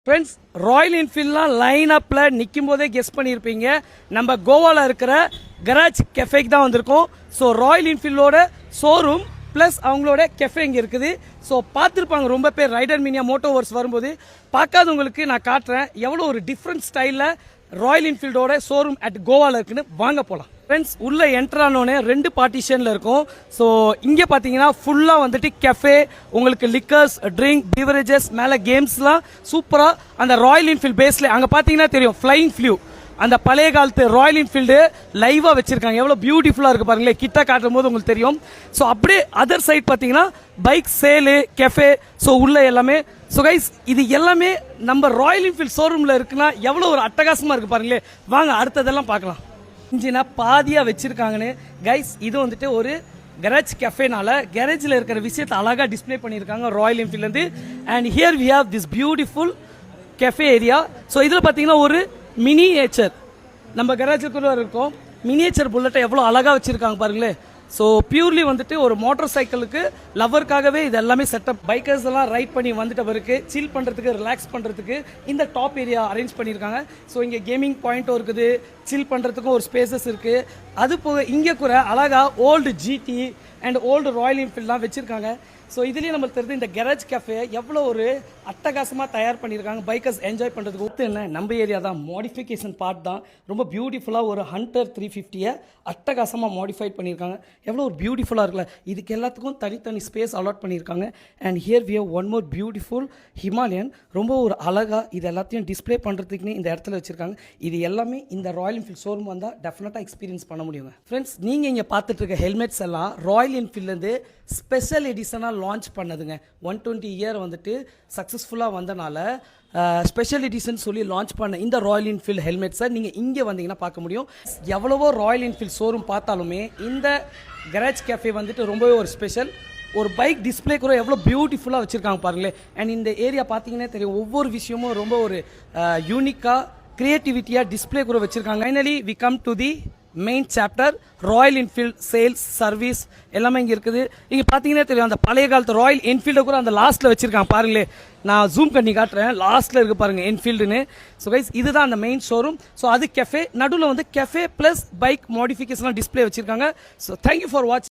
Friends, Royal என்ஃபீல்ட்லாம் line அப்பில் நிற்கும் போதே கெஸ் பண்ணியிருப்பீங்க. நம்ம கோவாவில் இருக்கிற கராஜ் கெஃபேக்கு தான் வந்திருக்கோம். ஸோ ராயல் என்ஃபீல்டோட ஷோரூம் ப்ளஸ் அவங்களோட கெஃபே இங்கே இருக்குது. ஸோ பார்த்துருப்பாங்க ரொம்ப பேர் ரைடர் மீனியா மோட்டோவர்ஸ் வரும்போது. பார்க்காதவங்களுக்கு நான் காட்டுறேன் எவ்வளோ ஒரு டிஃப்ரெண்ட் ஸ்டைலில் ராயல் என்ஃபீல்டோட ஷோரூம் அட் கோவாவில் இருக்குன்னு. வாங்க போகலாம். ஃப்ரெண்ட்ஸ், உள்ளே என்ட்ரானோடனே 2 பார்ட்டிஷனில் இருக்கும். ஸோ இங்கே பார்த்தீங்கன்னா ஃபுல்லாக வந்துட்டு கெஃபே, உங்களுக்கு லிக்கர்ஸ், ட்ரிங்க், பிவரேஜஸ், மேலே கேம்ஸ்லாம் சூப்பராக அந்த ராயல் என்ஃபீல்ட் பேஸில் அங்கே பார்த்தீங்கன்னா தெரியும் ஃப்ளைங் ஃப்ளூ, அந்த பழைய காலத்து ராயல் என்ஃபீல்டு லைவாக வச்சுருக்காங்க. எவ்வளோ பியூட்டிஃபுல்லாக இருக்குது பாருங்களேன், கிட்ட காட்டும் போது உங்களுக்கு தெரியும். ஸோ அப்படியே அதர் சைட் பார்த்தீங்கன்னா பைக் சேலு, கெஃபே, ஸோ உள்ள எல்லாமே. ஸோ கைஸ், இது எல்லாமே நம்ம ராயல் என்ஃபீல்ட் ஷோரூமில் இருக்குன்னா எவ்வளோ ஒரு அட்டகாசமாக இருக்குது பாருங்களே. வாங்க அடுத்ததெல்லாம் பார்க்கலாம். இன்ஜினா பாதியாக வச்சுருக்காங்கன்னு கைஸ். இது வந்துட்டு ஒரு கராஜ் கெஃபேனால கேரேஜில் இருக்கிற விஷயத்தை அழகாக டிஸ்பிளே பண்ணியிருக்காங்க ராயல் என்ஃபீல்ட்லேருந்து. And here we have this beautiful cafe area. So இதில் பார்த்தீங்கன்னா ஒரு மினியேச்சர் நம்ம கராஜுக்குள்ள இருக்கும். மினியேச்சர் புல்லட்டை எவ்வளோ அழகாக வச்சுருக்காங்க பாருங்களேன். ஸோ பியூர்லி வந்துட்டு ஒரு மோட்டார் சைக்கிளுக்கு லவ்வருக்காகவே இது எல்லாமே செட்டப். பைக்கர்ஸ் எல்லாம் ரைட் பண்ணி வந்துட்டு அவருக்கு சில் பண்ணுறதுக்கு, ரிலாக்ஸ் பண்ணுறதுக்கு இந்த டாப் ஏரியா அரேஞ்ச் பண்ணியிருக்காங்க. ஸோ இங்கே கேமிங் பாயிண்ட்டும் இருக்குது, சில் பண்ணுறதுக்கும் ஒரு ஸ்பேசஸ் இருக்குது. அது போக இங்கே கூட அழகாக old GT and old royal என்ஃபீல்ட்லாம் வச்சுருக்காங்க. ஸோ இதுலேயே நம்மளுக்கு தெரிஞ்சு இந்த கராஜ் கேஃபே எவ்வளோ ஒரு அட்டகாசமாக தயார் பண்ணியிருக்காங்க பைக்கர்ஸ் என்ஜாய் பண்ணுறதுக்கு. ஒத்து என்ன நம்ம ஏரியா தான் மாடிஃபிகேஷன் பார்ட் தான். ரொம்ப பியூட்டிஃபுல்லாக ஒரு ஹண்டர் 350 அட்டகாசமாக மாடிஃபைட் பண்ணியிருக்காங்க. எவ்வளோ ஒரு பியூட்டிஃபுல்லாக இருக்குல்ல. இதுக்கு எல்லாத்துக்கும் தனித்தனி ஸ்பேஸ் அலாட் பண்ணியிருக்காங்க. And here we have one more beautiful Himalayan. ரொம்ப ஒரு அழகாக இது எல்லாத்தையும் டிஸ்பிளே பண்ணுறதுக்குன்னு இந்த இடத்துல வச்சுருக்காங்க. இது எல்லாமே இந்த ராயல் என்ஃபீல்ட் ஷோரூம் வந்தால் டெஃபினட்டாக எக்ஸ்பீரியன்ஸ் பண்ண முடியுங்க. ஃப்ரெண்ட்ஸ், நீங்கள் இங்கே பார்த்துட்டு இருக்க ஹெல்மெட்ஸ் எல்லாம் ராயல் என்ஃபீல்ட்லேருந்து ஸ்பெஷல் எடிஷனாக லான்ச் பண்ணதுங்க. 120 இயர் வந்துட்டு சக்ஸஸ்ஃபுல்லாக வந்தனால ஸ்பெஷல் எடிஷன் சொல்லி லான்ச் பண்ண இந்த ராயல் என்ஃபீல்டு ஹெல்மெட்ஸை நீங்கள் இங்கே வந்தீங்கன்னா பார்க்க முடியும். எவ்வளவோ ராயல் என்ஃபீல்ட் ஷோரூம் பார்த்தாலுமே இந்த கராஜ் கேஃபே வந்துட்டு ரொம்பவே ஒரு ஸ்பெஷல். ஒரு பைக் டிஸ்பிளே கூட எவ்வளோ பியூட்டிஃபுல்லாக வச்சுருக்காங்க பாருங்களேன். அண்ட் இந்த ஏரியா பார்த்தீங்கன்னா தெரியும், ஒவ்வொரு விஷயமும் ரொம்ப ஒரு யூனிக்காக க்ரியேட்டிவிட்டியாக டிஸ்பிளே கூட வச்சுருக்காங்க. Finally we come to the main chapter. Royal Enfield sales service எல்லாமே இங்கே இருக்குது. இங்கே பார்த்தீங்கன்னா தெரியும், அந்த பழைய காலத்து ராயல் என்ஃபீல்டை கூட அந்த லாஸ்ட்டில் வச்சுருக்காங்க பாருங்களே. நான் ஜூம் பண்ணி காட்டுறேன், லாஸ்ட்டில் இருக்குது பாருங்கள் என்ஃபீல்டுன்னு. ஸோ கைஸ், இதுதான் அந்த மெயின் ஷோரூம். ஸோ அது கெஃபே, நடுவில் வந்து கெஃபே ப்ளஸ் பைக் மாடிஃபிகேஷன்லாம் டிஸ்பிளே வச்சுருக்காங்க. ஸோ தேங்க்யூ ஃபார் வாட்சிங்.